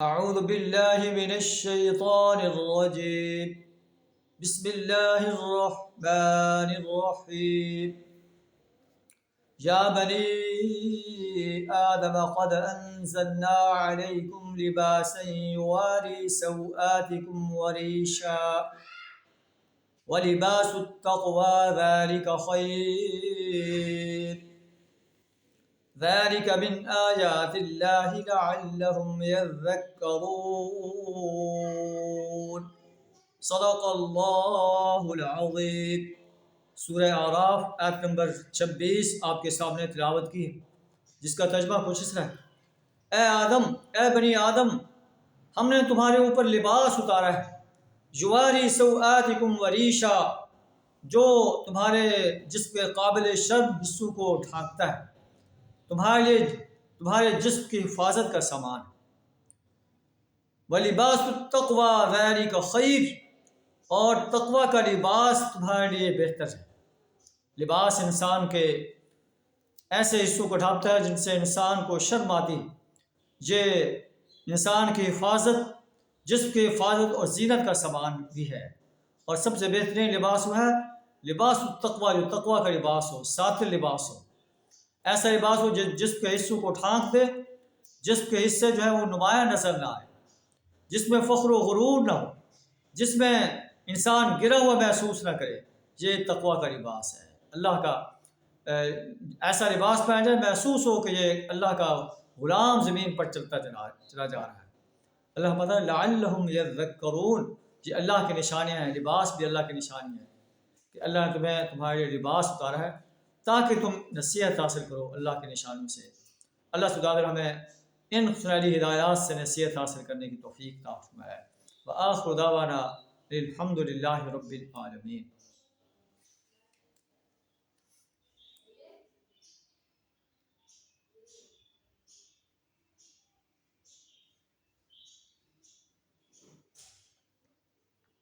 أعوذ بالله من الشيطان الرجيم. بسم الله الرحمن الرحيم. يا بني آدم قد أنزلنا عليكم لباسا يواري سوآتكم وريشا ولباس التقوى ذلك خير. ذلك من آيات الله لعلهم يذكرون. صدق اللہ العظیم. سورہ اعراف آیت نمبر 26 آپ کے سامنے تلاوت کی ہے، جس کا ترجمہ کچھ اس طرح ہے: اے آدم، اے بنی آدم، ہم نے تمہارے اوپر لباس اتارا ہے، یواری سوآتکم وریشا، جو تمہارے جسم کے قابل شرم حصوں کو ڈھانکتا ہے، تمہارے جسم کی حفاظت کا سامان. وَلِبَاسُ التَّقْوَى ذَلِكَ خَيْرٌ، اور تقوی کا لباس تمہارے لیے بہتر ہے. لباس انسان کے ایسے حصوں کو ڈھانپتا ہے جن سے انسان کو شرم آتی ہے. یہ انسان کی حفاظت، جسم کی حفاظت اور زینت کا سامان بھی ہے. اور سب سے بہترین لباس وہ ہے لباس التقوی، جو تقوی کا لباس ہو، ساتر لباس ہو، ایسا لباس ہو جسم کے حصوں کو ڈھانک دے، جسم کے حصے جو ہے وہ نمایاں نظر نہ آئے، جس میں فخر و غرور نہ ہو، جس میں انسان گرا ہوا محسوس نہ کرے. یہ تقوی کا لباس ہے. اللہ کا ایسا لباس پہنا جائے، محسوس ہو کہ یہ اللہ کا غلام زمین پر چلا جا رہا ہے. اللہ مطلب لعلہم یذکرون، یہ اللہ کی نشانیاں ہیں. لباس بھی اللہ کی نشانیاں ہیں کہ اللہ نے تمہارے لیے لباس اتارا ہے تاکہ تم نصیحت حاصل کرو اللہ کی نشانیوں سے. اللہ تعالیٰ ہمیں ان سنہری ہدایات سے نصیحت حاصل کرنے کی توفیق عطا فرمائے. وآخر دعوانا الحمد للہ رب العالمین.